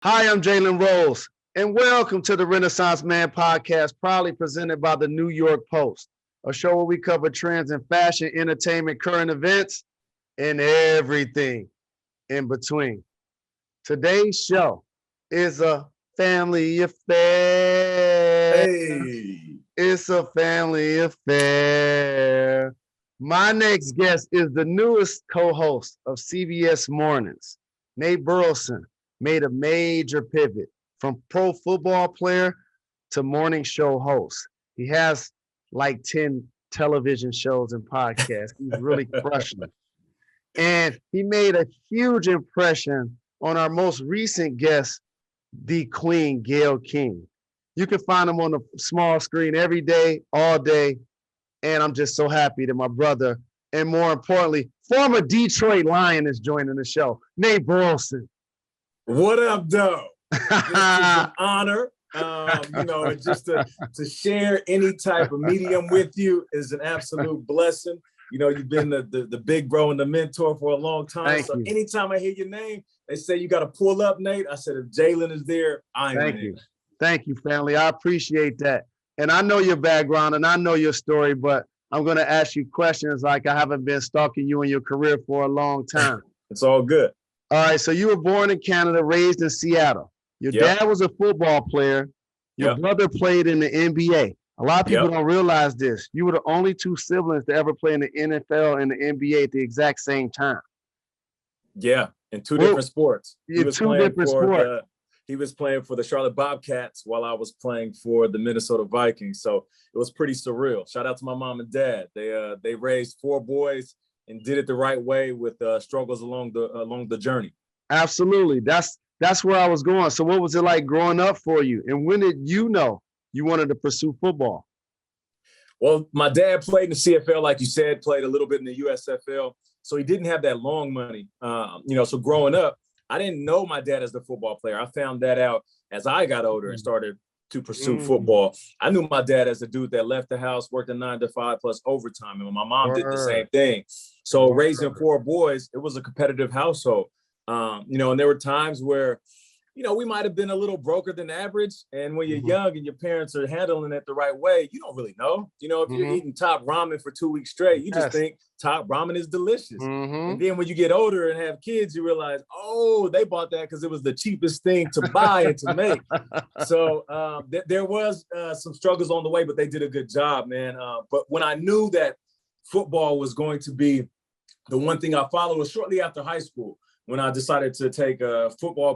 Hi, I'm Jalen Rose, and welcome to the Renaissance Man podcast, proudly presented by the New York Post, a show where we cover trends in fashion, entertainment, current events, and everything in between. Today's show is a family affair. Hey, It's a family affair. My next guest is the newest co-host of CBS Mornings. Nate Burleson made a major pivot from pro football player to morning show host. He has like 10 television shows and podcasts. He's really crushing it. And he made a huge impression on our most recent guest, the Queen, Gayle King. You can find him on the small screen every day, all day. And I'm just so happy that my brother, and more importantly, former Detroit Lion is joining the show, Nate Burleson. what up, though? This is an honor. Just to share any type of medium with you is an absolute blessing. You've been the big bro and the mentor for a long time. Thank so you. anytime I hear your name, they say you got to pull up, Nate. I said, if Jalen is there, I'm Thank in. you. Thank you, family. I appreciate that. And I know your background and I know your story, but I'm going to ask you questions like I haven't been stalking you in your career for a long time. It's all good. All right. So you were born in Canada, raised in Seattle. Your Yep. dad was a football player. Your Yep. brother played in the NBA. A lot of people Yep. don't realize this. You were the only two siblings to ever play in the NFL and the NBA at the exact same time. Yeah, in two Well, different sports. yeah, two different sports. He was playing for the Charlotte Bobcats while I was playing for the Minnesota Vikings. So it was pretty surreal. Shout out to my mom and dad. They raised 4 boys and did it the right way with struggles along the journey. Absolutely. That's where I was going. So what was it like growing up for you? And when did you know you wanted to pursue football? Well, my dad played in the CFL, like you said, played a little bit in the USFL. So he didn't have that long money. So growing up, I didn't know my dad as the football player. I found that out as I got older and started to pursue football. I knew my dad as the dude that left the house, worked a 9 to 5 plus overtime. And my mom did the same thing. So raising 4 boys, it was a competitive household. And there were times where, we might have been a little broker than average. And when you're young and your parents are handling it the right way, you don't really know. If you're eating top ramen for 2 weeks straight, you just think top ramen is delicious. And then when you get older and have kids, you realize, oh, they bought that because it was the cheapest thing to buy and to make. So there was some struggles on the way, but they did a good job, man. But when I knew that football was going to be the one thing I followed, was shortly after high school, when I decided to take a football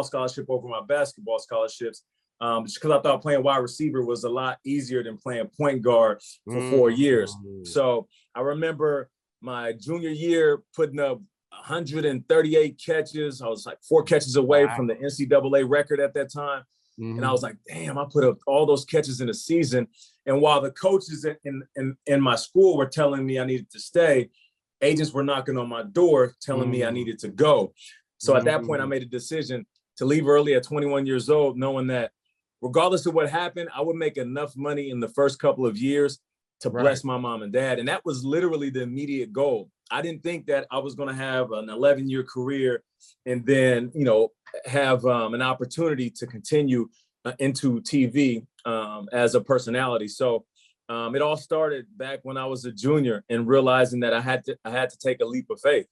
scholarship over my basketball scholarships, just because I thought playing wide receiver was a lot easier than playing point guard for 4 years. So I remember my junior year putting up 138 catches. I was like 4 catches away from the NCAA record at that time. And I was like, damn, I put up all those catches in a season. And while the coaches in my school were telling me I needed to stay, agents were knocking on my door telling me I needed to go. So at that point, I made a decision to leave early at 21 years old, knowing that regardless of what happened, I would make enough money in the first couple of years to bless my mom and dad. And that was literally the immediate goal. I didn't think that I was going to have an 11-year career and then, have an opportunity to continue into TV as a personality. So it all started back when I was a junior and realizing that I had to take a leap of faith.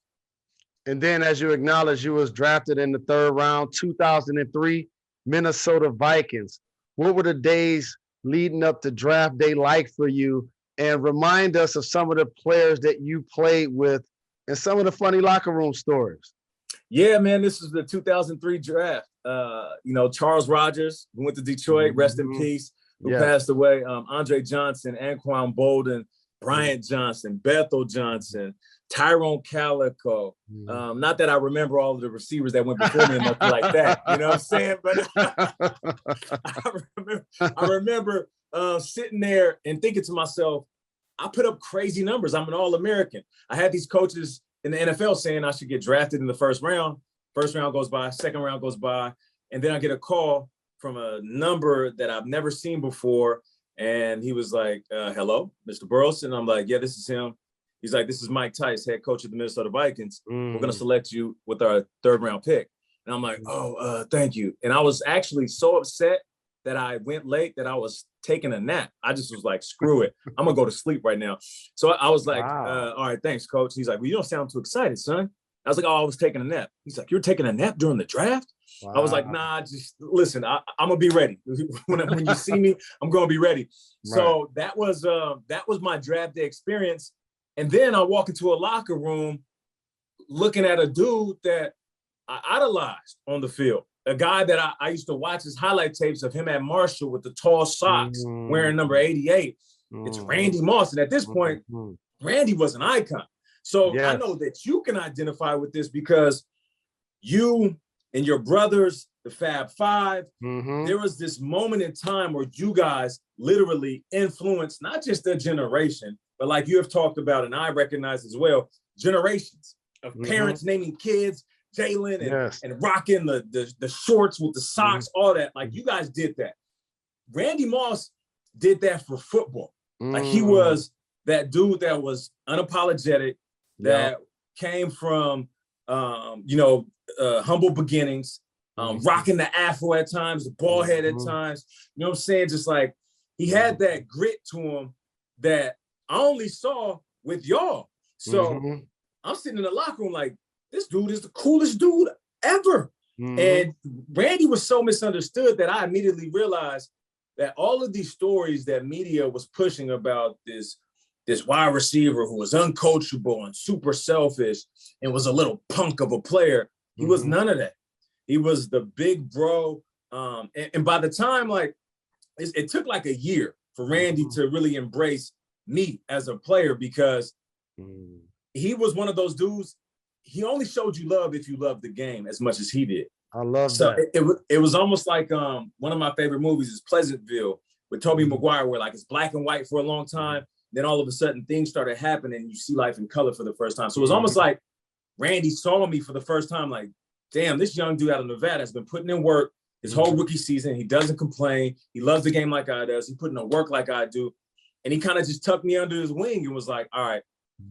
And then, as you acknowledged, you was drafted in the 3rd round, 2003, Minnesota Vikings. What were the days leading up to draft day like for you? And remind us of some of the players that you played with and some of the funny locker room stories. Yeah, man, this is the 2003 draft. Charles Rogers, who went to Detroit, rest in peace, who passed away. Andre Johnson, Anquan Bolden, Bryant Johnson, Bethel Johnson, Tyrone Calico. Not that I remember all of the receivers that went before me and nothing like that. You know what I'm saying? But I remember sitting there and thinking to myself, I put up crazy numbers. I'm an All-American. I had these coaches in the NFL saying I should get drafted in the 1st round. 1st round goes by, 2nd round goes by, and then I get a call from a number that I've never seen before. And he was like, hello, Mr. Burleson. I'm like, yeah, this is him. He's like, this is Mike Tice, head coach of the Minnesota Vikings. We're going to select you with our 3rd round pick. And I'm like, oh, thank you. And I was actually so upset that I went late that I was taking a nap. I just was like, screw it. I'm going to go to sleep right now. So I was like, Wow. all right, thanks, coach. He's like, well, you don't sound too excited, son. I was like, oh, I was taking a nap. He's like, you're taking a nap during the draft? Wow. I was like, nah, just listen, I'm going to be ready. when you see me, I'm going to be ready. Right. So that was my draft day experience. And then I walk into a locker room looking at a dude that I idolized on the field. A guy that I used to watch his highlight tapes of him at Marshall with the tall socks, wearing number 88. It's Randy Moss. And at this point, Randy was an icon. So yes. I know that you can identify with this because you and your brothers, the Fab Five, there was this moment in time where you guys literally influenced not just a generation, but like you have talked about, and I recognize as well, generations of parents naming kids Jalen and rocking the shorts with the socks, all that. Like you guys did that. Randy Moss did that for football. Like he was that dude that was unapologetic, that came from, humble beginnings, rocking the afro at times, the bald head at times. You know what I'm saying? Just like he had that grit to him that I only saw with y'all. So I'm sitting in the locker room like, this dude is the coolest dude ever. And Randy was so misunderstood that I immediately realized that all of these stories that media was pushing about this wide receiver who was uncoachable and super selfish and was a little punk of a player, he was none of that. He was the big bro. And by the time, like, it took like a year for Randy to really embrace me as a player because he was one of those dudes. He only showed you love if you loved the game as much as he did. I love that. It was almost like one of my favorite movies is Pleasantville with Tobey Maguire, where like it's black and white for a long time. Then all of a sudden things started happening and you see life in color for the first time. So it was almost like Randy saw me for the first time, like, damn, this young dude out of Nevada has been putting in work his whole rookie season. He doesn't complain. He loves the game like I does. He putting in work like I do. And he kind of just tucked me under his wing and was like, all right,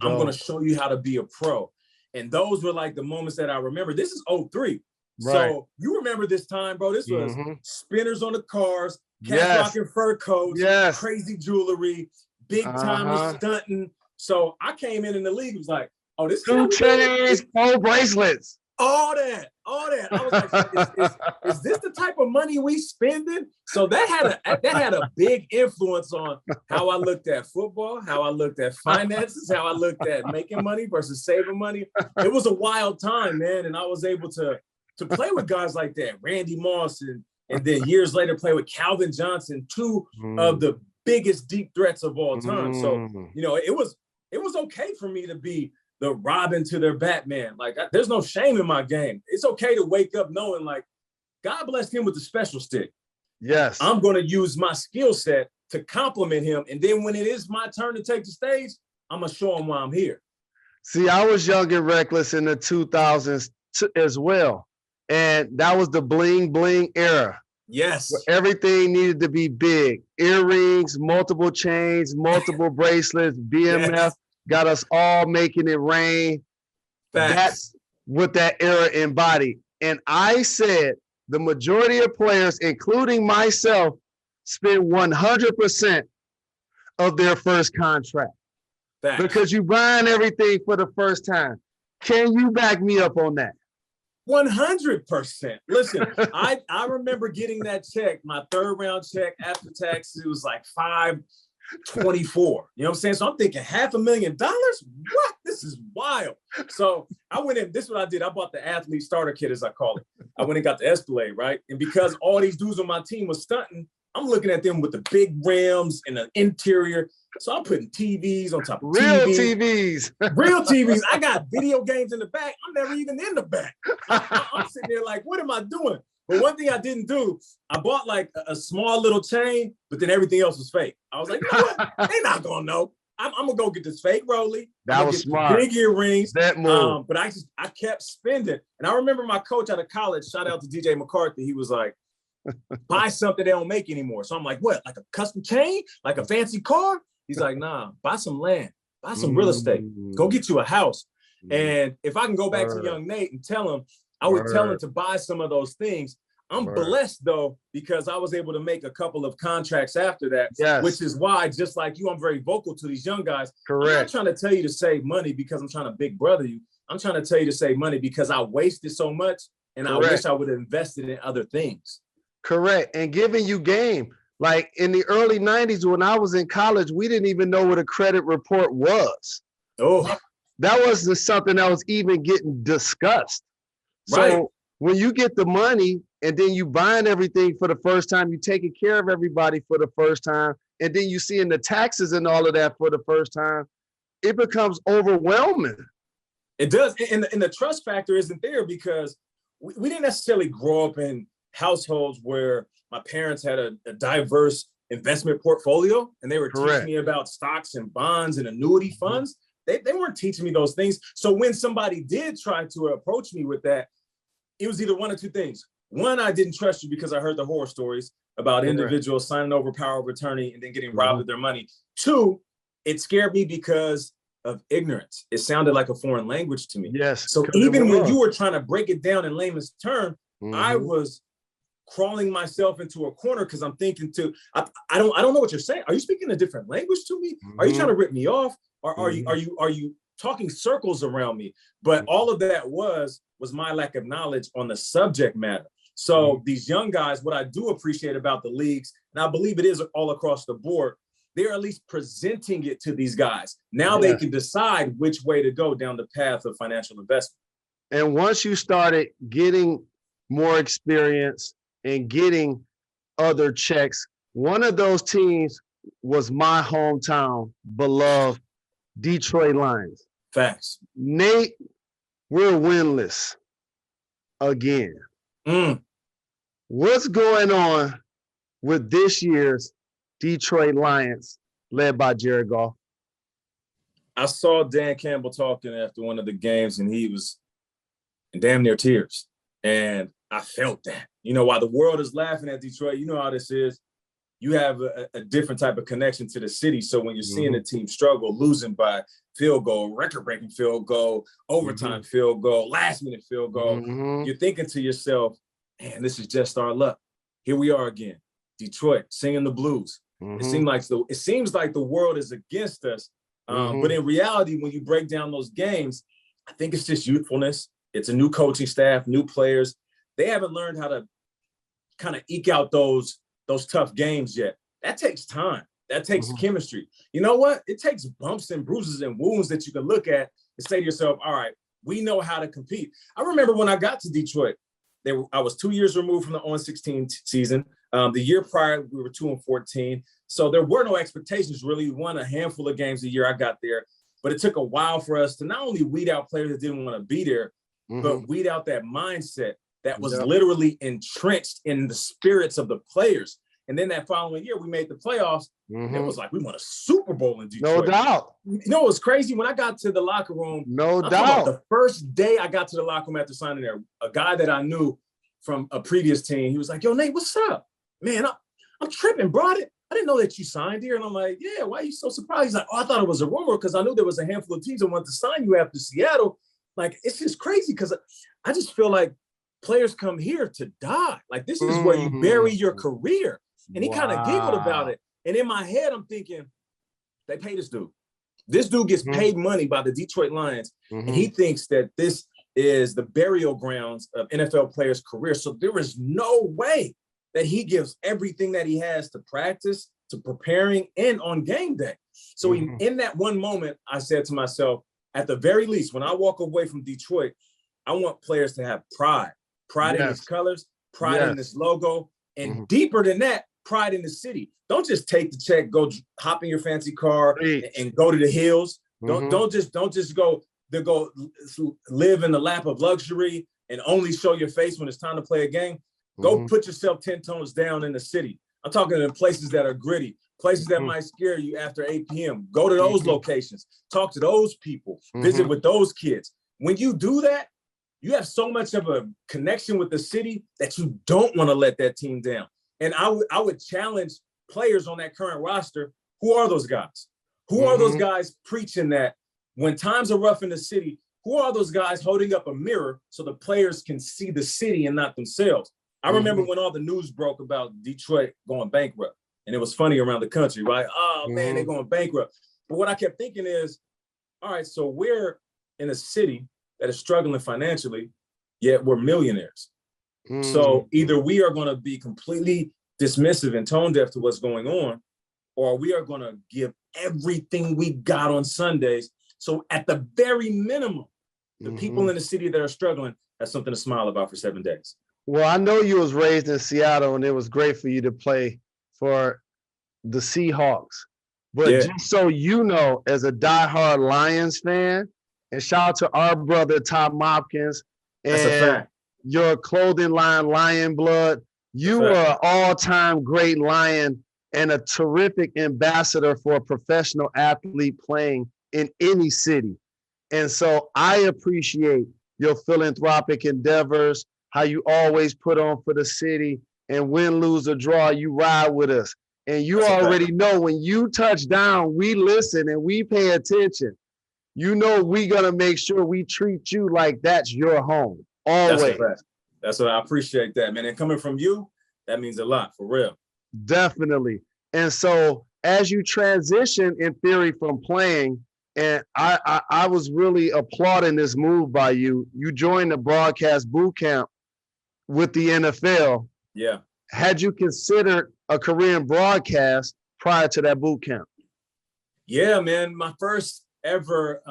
I'm going to show you how to be a pro. And those were like the moments that I remember. This is 03. Right. So you remember this time, bro. This was spinners on the cars, cat rocking fur coats, crazy jewelry, big time stunting. So I came in the league, was like, oh, this 2 chains, 4 bracelets. All that. I was like, is this the type of money we spending? So that had a big influence on how I looked at football, how I looked at finances, how I looked at making money versus saving money. It was a wild time, man. And I was able to play with guys like that, Randy Moss, and then years later play with Calvin Johnson, 2 of the biggest deep threats of all time. So, it was okay for me to be the Robin to their Batman. Like, there's no shame in my game. It's okay to wake up knowing, like, God blessed him with the special stick. Yes. I'm going to use my skill set to compliment him. And then when it is my turn to take the stage, I'm going to show him why I'm here. See, I was young and reckless in the 2000s as well. And that was the bling bling era. Yes. Where everything needed to be big. Earrings, multiple chains, multiple bracelets, BMF. Yes. Got us all making it rain. Facts. That's what that era embodied. And I said the majority of players, including myself, spend 100% of their first contract. Facts. Because you buying everything for the first time. Can you back me up on that? 100%. Listen, I remember getting that check, my 3rd round check after taxes. It was like $524. You know what I'm saying? So I'm thinking $500,000. What? This is wild. So I went in. This is what I did. I bought the athlete starter kit, as I call it. I went and got the Escalade, right? And because all these dudes on my team was stunting, I'm looking at them with the big rims and the interior. So I'm putting TVs on top of TVs. Real TVs. I got video games in the back. I'm never even in the back. I'm sitting there like, what am I doing? But one thing I didn't do, I bought like a small little chain, but then everything else was fake. I was like, you know what? They're not going to know. I'm going to go get this fake Rolly. That was smart. Big earrings. That move. But I kept spending. And I remember my coach out of college, shout out to DJ McCarthy. He was like, buy something they don't make anymore. So I'm like, what? Like a custom chain? Like a fancy car? He's like, nah, buy some land, buy some real estate, go get you a house. And if I can go back to young Nate and tell him, I would tell them to buy some of those things. I'm blessed, though, because I was able to make a couple of contracts after that, which is why, just like you, I'm very vocal to these young guys. Correct. I'm not trying to tell you to save money because I'm trying to big brother you. I'm trying to tell you to save money because I wasted so much and I wish I would have invested in other things. Correct. And giving you game. Like in the early 90s, when I was in college, we didn't even know what a credit report was. Oh, that wasn't something that was even getting discussed. So when you get the money and then you buying everything for the first time, you taking care of everybody for the first time, and then you seeing the taxes and all of that for the first time, it becomes overwhelming. It does. And the trust factor isn't there because we didn't necessarily grow up in households where my parents had a diverse investment portfolio and they were teaching me about stocks and bonds and annuity funds. They weren't teaching me those things. So when somebody did try to approach me with that, it was either one or two things. One, I didn't trust you because I heard the horror stories about individuals signing over power of attorney and then getting robbed of their money. Two, it scared me because of ignorance. It sounded like a foreign language to me. Yes. So even when you were trying to break it down in layman's term, I was crawling myself into a corner because I'm thinking I don't know what you're saying. Are you speaking a different language to me? Are you trying to rip me off? Or are you talking circles around me? But all of that was my lack of knowledge on the subject matter. So these young guys, what I do appreciate about the leagues, and I believe it is all across the board, they're at least presenting it to these guys. Now they can decide which way to go down the path of financial investment. And once you started getting more experience and getting other checks, one of those teams was my hometown, beloved Detroit Lions. Facts. Nate, we're winless again. What's going on with this year's Detroit Lions led by Jared Goff? I saw Dan Campbell talking after one of the games and he was in damn near tears. And I felt that. You know, while the world is laughing at Detroit, you know how this is. You have a different type of connection to the city. So when you're seeing the team struggle, losing by field goal, record-breaking field goal, overtime field goal, last-minute field goal, you're thinking to yourself, man, this is just our luck. Here we are again, Detroit, singing the blues. It seems like the world is against us. But in reality, when you break down those games, I think it's just youthfulness. It's a new coaching staff, new players. They haven't learned how to kind of eke out those tough games yet. That takes time. That takes chemistry. You know what? It takes bumps and bruises and wounds that you can look at and say to yourself, all right, we know how to compete. I remember when I got to Detroit, I was 2 years removed from the 0-16 season. The year prior, we were 2-14. So there were no expectations, really. We won a handful of games the year I got there. But it took a while for us to not only weed out players that didn't want to be there, but weed out that mindset that was literally entrenched in the spirits of the players. And then that following year, we made the playoffs. And it was like, we won a Super Bowl in Detroit. No doubt. You know, it was crazy. When I got to the locker room, the first day I got to the locker room after signing there, a guy that I knew from a previous team, he was like, yo, Nate, what's up? Man, I'm tripping, bro. I didn't know that you signed here. And I'm like, yeah, why are you so surprised? He's like, oh, I thought it was a rumor because I knew there was a handful of teams that wanted to sign you after Seattle. Like, it's just crazy because I just feel like players come here to die. Like, this is where you bury your career. And he kind of giggled about it. And in my head, I'm thinking, they pay this dude. This dude gets paid money by the Detroit Lions. And he thinks that this is the burial grounds of NFL players' careers. So there is no way that he gives everything that he has to practice, to preparing, and on game day. So in that one moment, I said to myself, at the very least, when I walk away from Detroit, I want players to have pride in his colors, pride in this logo, and deeper than that, pride in the city. Don't just take the check, go hop in your fancy car and go to the hills. Don't just go live in the lap of luxury and only show your face when it's time to play a game. Go put yourself 10 tones down in the city. I'm talking in places that are gritty, places that might scare you after 8 p.m. Go to those locations, talk to those people, visit with those kids. When you do that, you have so much of a connection with the city that you don't want to let that team down. And I would challenge players on that current roster. Who are those guys? Who are those guys preaching that when times are rough in the city? who are those guys holding up a mirror so the players can see the city and not themselves? I remember when all the news broke about Detroit going bankrupt, and it was funny around the country, right? Oh, man, they're going bankrupt. But what I kept thinking is, all right, so we're in a city that is struggling financially, yet we're millionaires. So either we are going to be completely dismissive and tone deaf to what's going on, or we are going to give everything we got on Sundays. So at the very minimum, the people in the city that are struggling have something to smile about for 7 days. Well, I know you was raised in Seattle, and it was great for you to play for the Seahawks. But just so you know, as a diehard Lions fan, and shout out to our brother Tom Hopkins and your clothing line, Lion Blood, you were an all-time great Lion and a terrific ambassador for a professional athlete playing in any city. And so I appreciate your philanthropic endeavors, how you always put on for the city, and win, lose, or draw, you ride with us. And you already know when you touch down, we listen and we pay attention. You know we're going to make sure we treat you like that's your home, always. That's what I appreciate that, man. And coming from you, that means a lot, for real. Definitely. And so as you transition, in theory, from playing, and I was really applauding this move by you. You joined the broadcast boot camp with the NFL. Yeah. Had you considered a career in broadcast prior to that boot camp? Yeah, man. My first ever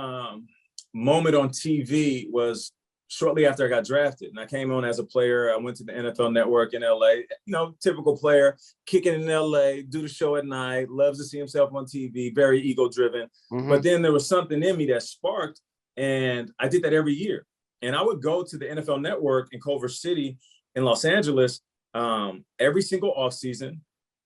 moment on TV was shortly after I got drafted, and I came on as a player. I went to the NFL Network in LA, you know, typical player, kicking in LA, do the show at night, loves to see himself on TV, very ego driven. But then there was something in me that sparked, and I did that every year. And I would go to the NFL Network in Culver City in Los Angeles every single offseason.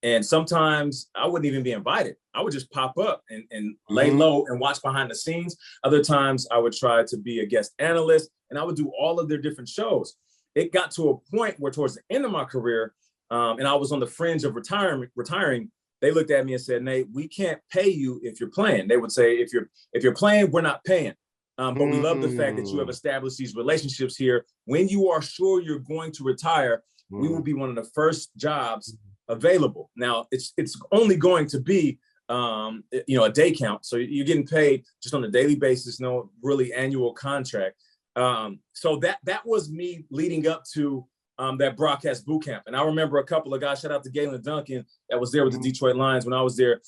And sometimes I wouldn't even be invited. I would just pop up and lay low and watch behind the scenes. Other times I would try to be a guest analyst, and I would do all of their different shows. It got to a point where towards the end of my career, and I was on the fringe of retiring, they looked at me and said, Nate, we can't pay you if you're playing. They would say, if you're playing, we're not paying. But we love the fact that you have established these relationships here. When you are sure you're going to retire, we will be one of the first jobs available. Now it's only going to be a day count, so you're getting paid just on a daily basis, no really annual contract. So that was me leading up to that broadcast boot camp. And I remember a couple of guys, shout out to Jalen Duncan, that was there with the Detroit Lions when I was there,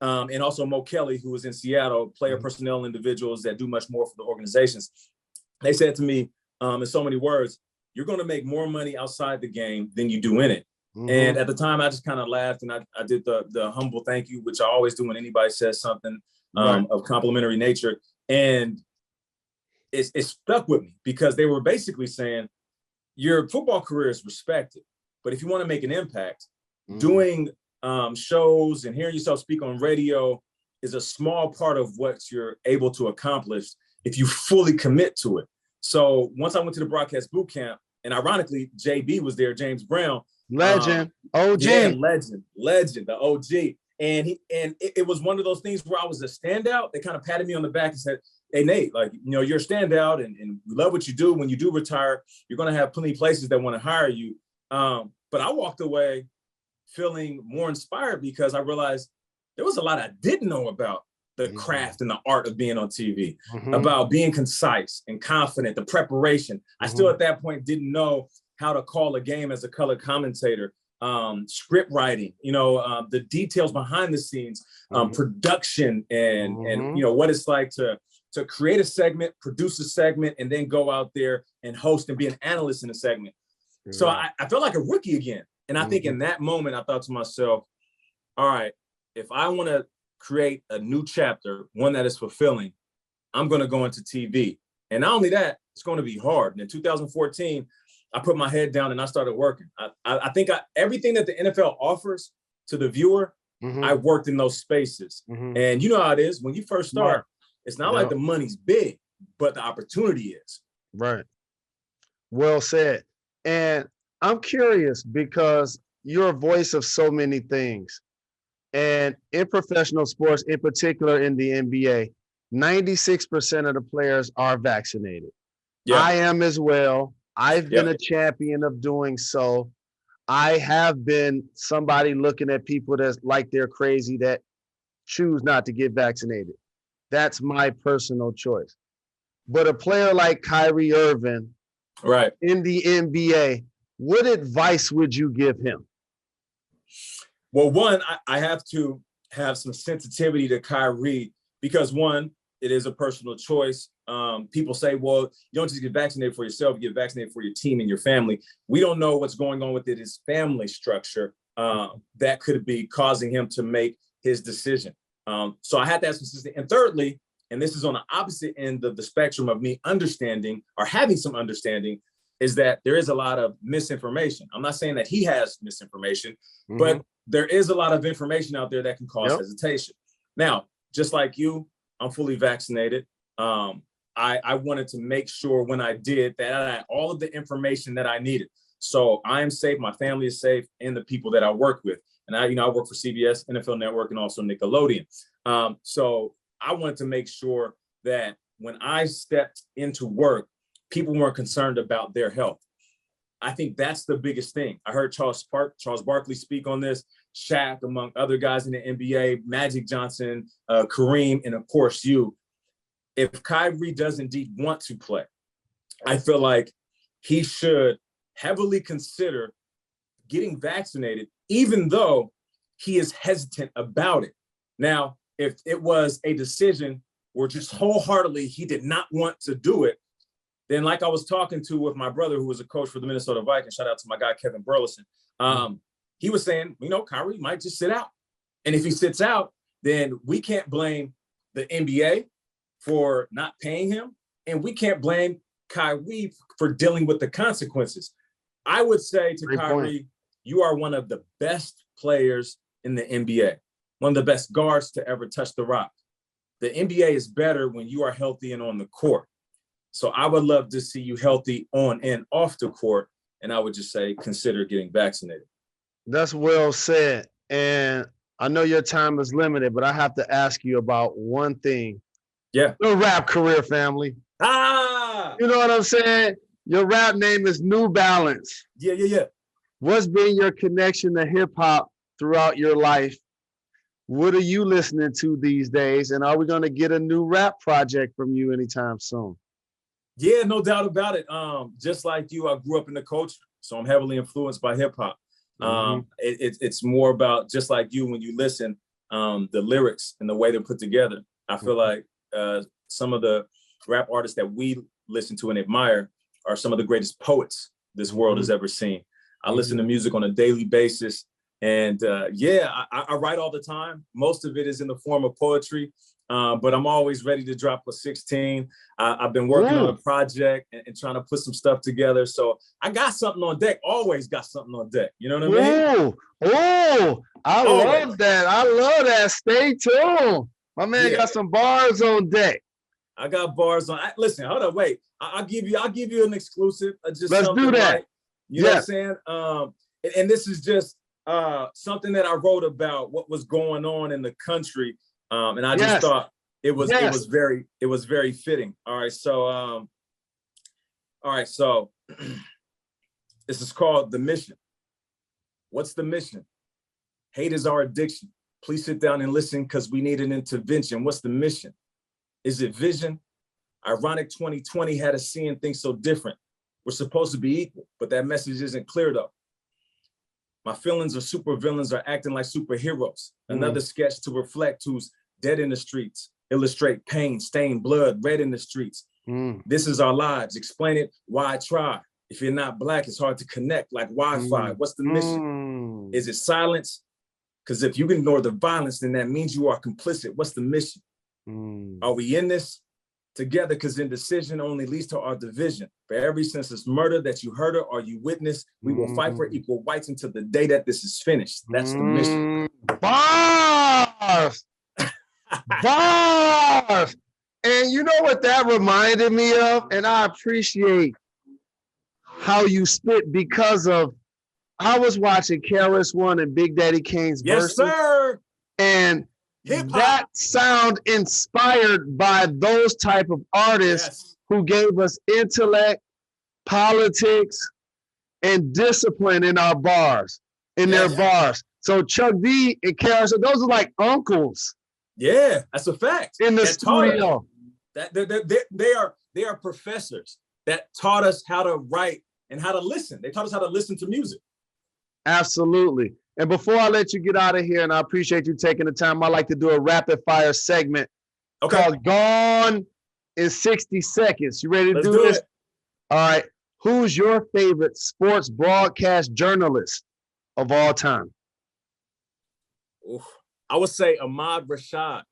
and also Mo Kelly, who was in Seattle, player personnel individuals that do much more for the organizations. They said to me in so many words, you're going to make more money outside the game than you do in it. And at the time, I just kind of laughed, and I did the humble thank you, which I always do when anybody says something of complimentary nature. And it stuck with me because they were basically saying, your football career is respected, but if you want to make an impact, doing shows and hearing yourself speak on radio is a small part of what you're able to accomplish if you fully commit to it. So once I went to the broadcast boot camp, and ironically, JB was there, James Brown. Legend, OG. Yeah, legend, the OG. And it was one of those things where I was a standout. They kind of patted me on the back and said, hey, Nate, like, you're a standout and we love what you do. When you do retire, you're going to have plenty of places that want to hire you. But I walked away feeling more inspired because I realized there was a lot I didn't know about the craft and the art of being on TV, about being concise and confident, the preparation. I still at that point didn't know how to call a game as a color commentator, script writing, the details behind the scenes, production, and what it's like to create a segment, produce a segment, and then go out there and host and be an analyst in a segment. So I felt like a rookie again. And I think in that moment, I thought to myself, all right, if I want to create a new chapter, one that is fulfilling, I'm going to go into TV. And not only that, it's going to be hard. And in 2014, I put my head down and I started working. I think everything that the NFL offers to the viewer, I worked in those spaces. And you know how it is when you first start, it's not like the money's big, but the opportunity is. Right. Well said. And I'm curious because you're a voice of so many things. And in professional sports, in particular in the NBA, 96% of the players are vaccinated. Yeah. I am as well. I've been a champion of doing so. I have been somebody looking at people that's like they're crazy that choose not to get vaccinated. That's my personal choice. But a player like Kyrie Irving Right. in the NBA, what advice would you give him? Well, one, I have to have some sensitivity to Kyrie because, one, it is a personal choice. People say, well, you don't just get vaccinated for yourself, you get vaccinated for your team and your family. We don't know what's going on with his family structure that could be causing him to make his decision. So I had that sensitivity. And thirdly, and this is on the opposite end of the spectrum of me understanding or having some understanding, is that there is a lot of misinformation. I'm not saying that he has misinformation, but there is a lot of information out there that can cause hesitation. Now, just like you, I'm fully vaccinated. I wanted to make sure when I did that I had all of the information that I needed. So I am safe, my family is safe, and the people that I work with. And I work for CBS, NFL Network, and also Nickelodeon. So I wanted to make sure that when I stepped into work, people weren't concerned about their health. I think that's the biggest thing. I heard Charles Barkley speak on this, Shaq, among other guys in the NBA, Magic Johnson, Kareem, and of course you. If Kyrie does indeed want to play, I feel like he should heavily consider getting vaccinated, even though he is hesitant about it. Now, if it was a decision where just wholeheartedly he did not want to do it, then like I was talking to with my brother, who was a coach for the Minnesota Vikings, shout out to my guy, Kevin Burleson. He was saying, Kyrie might just sit out. And if he sits out, then we can't blame the NBA for not paying him. And we can't blame Kyrie for dealing with the consequences. I would say to Kyrie, you are one of the best players in the NBA, one of the best guards to ever touch the rock. The NBA is better when you are healthy and on the court. So I would love to see you healthy on and off the court. And I would just say, consider getting vaccinated. That's well said. And I know your time is limited, but I have to ask you about one thing. Yeah. Your rap career, family. You know what I'm saying? Your rap name is New Balance. Yeah. What's been your connection to hip hop throughout your life? What are you listening to these days? And are we going to get a new rap project from you anytime soon? Yeah, no doubt about it. Just like you, I grew up in the culture, so I'm heavily influenced by hip hop. It's more about, just like you, when you listen, the lyrics and the way they're put together. I feel like some of the rap artists that we listen to and admire are some of the greatest poets this world has ever seen. I listen to music on a daily basis. And I write all the time. Most of it is in the form of poetry, but I'm always ready to drop a 16. I've been working on a project and trying to put some stuff together. So I got something on deck, always got something on deck. You know what I mean? I love that. I love that. Stay tuned. My man got some bars on deck. I got bars on. Listen, hold on, wait. I'll give you an exclusive. Just let's do that. Like, you know what I'm saying? And this is just something that I wrote about what was going on in the country. And I just thought it was very fitting. All right. So this is called The Mission. What's the mission? Hate is our addiction. Please sit down and listen, because we need an intervention. What's the mission? Is it vision? Ironic 2020 had us seeing things so different. We're supposed to be equal, but that message isn't clear though. My feelings of supervillains are acting like superheroes. Another sketch to reflect who's dead in the streets. Illustrate pain, stained blood, red in the streets. This is our lives. Explain it, why I try. If you're not Black, it's hard to connect like Wi-Fi. What's the mission? Is it silence? Because if you ignore the violence, then that means you are complicit. What's the mission? Are we in this together? Because indecision only leads to our division. For every senseless murder that you heard or you witnessed, we will fight for equal rights until the day that this is finished. That's the mission. Bars! Bars! And you know what that reminded me of? And I appreciate how you spit, because of, I was watching KRS-One and Big Daddy Kane's verses. Yes, sir. And Hip hop. That sound inspired by those type of artists who gave us intellect, politics, and discipline in our bars, in their bars. So Chuck D and Karis, those are like uncles. Yeah, that's a fact. In the studio. They are professors that taught us how to write and how to listen. They taught us how to listen to music. Absolutely. And before I let you get out of here, and I appreciate you taking the time, I like to do a rapid fire segment called Gone in 60 Seconds. You ready to do this? All right. Who's your favorite sports broadcast journalist of all time? Oof. I would say Ahmad Rashad.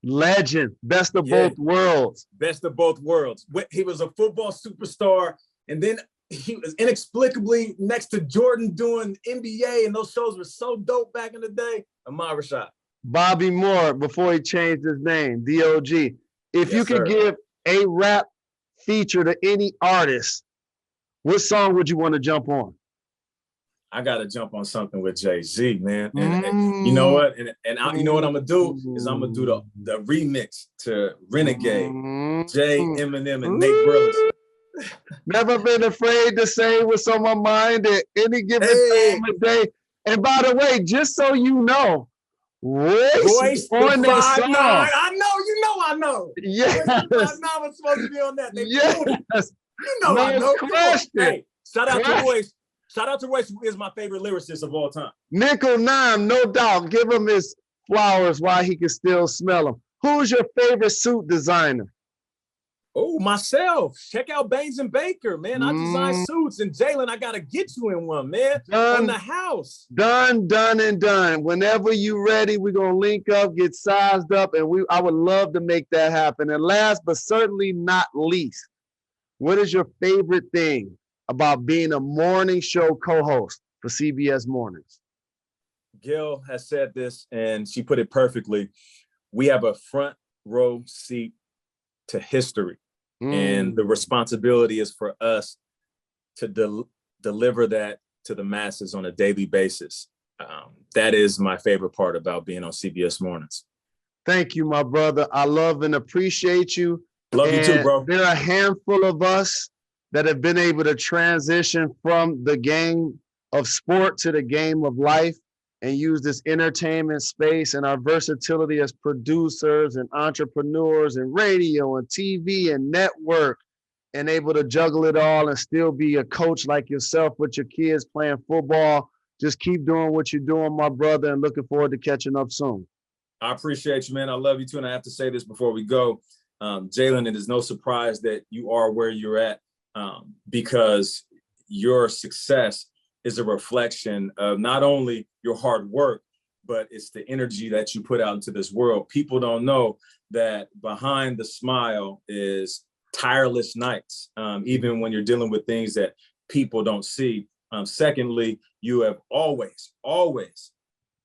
Legend. Best of both worlds. Best of both worlds. He was a football superstar, and then he was inexplicably next to Jordan doing NBA, and those shows were so dope back in the day. Ahmad Rashad. Bobby Moore, before he changed his name, DOG. If you could give a rap feature to any artist, what song would you want to jump on? I got to jump on something with Jay-Z, man. And you know what? You know what I'm going to do is I'm going to do the remix to Renegade, Jay, Eminem, and Nate Burleson. Never been afraid to say what's on my mind at any given time of day. And by the way, just so you know, Royce on this song. I know. Yes. I was supposed to be on that. Yes. No I know. question. Hey, shout out to Royce. Shout out to Royce, who is my favorite lyricist of all time. Nickel Nine, no doubt. Give him his flowers while he can still smell them. Who's your favorite suit designer? Oh, myself. Check out Baines and Baker, man. I design suits. And Jalen, I got to get you in one, man. On the house. Done. Whenever you ready, we're going to link up, get sized up, and I would love to make that happen. And last but certainly not least, what is your favorite thing about being a morning show co-host for CBS Mornings? Gil has said this, and she put it perfectly. We have a front row seat to history, and the responsibility is for us to deliver that to the masses on a daily basis. That is my favorite part about being on CBS Mornings. Thank you, my brother. I love and appreciate you. Love you too, bro. There are a handful of us that have been able to transition from the game of sport to the game of life and use this entertainment space and our versatility as producers and entrepreneurs and radio and TV and network, and able to juggle it all and still be a coach like yourself with your kids playing football. Just keep doing what you're doing, my brother, and looking forward to catching up soon. I appreciate you, man. I love you too. And I have to say this before we go. Jalen, it is no surprise that you are where you're at. Because your success is a reflection of not only your hard work, but it's the energy that you put out into this world. People don't know that behind the smile is tireless nights, even when you're dealing with things that people don't see. Secondly, you have always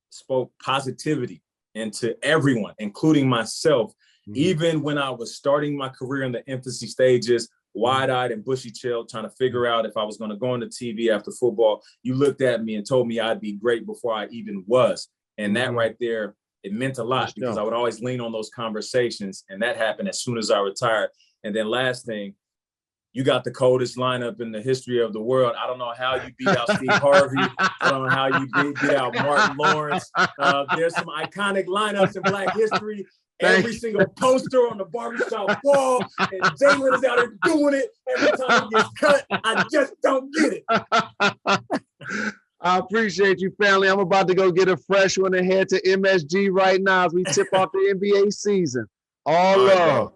spoke positivity into everyone, including myself. Even when I was starting my career in the infancy stages, wide-eyed and bushy-tailed, trying to figure out if I was going to go into TV after football, you looked at me and told me I'd be great before I even was. And that right there, it meant a lot because I would always lean on those conversations. And that happened as soon as I retired. And then last thing, you got the coldest lineup in the history of the world. I don't know how you beat out Steve Harvey. I don't know how you beat out Martin Lawrence. There's some iconic lineups in Black history. Every single poster on the barbershop wall, and Jalen is out there doing it every time he gets cut. I just don't get it. I appreciate you, family. I'm about to go get a fresh one and head to MSG right now as we tip off the NBA season. All love.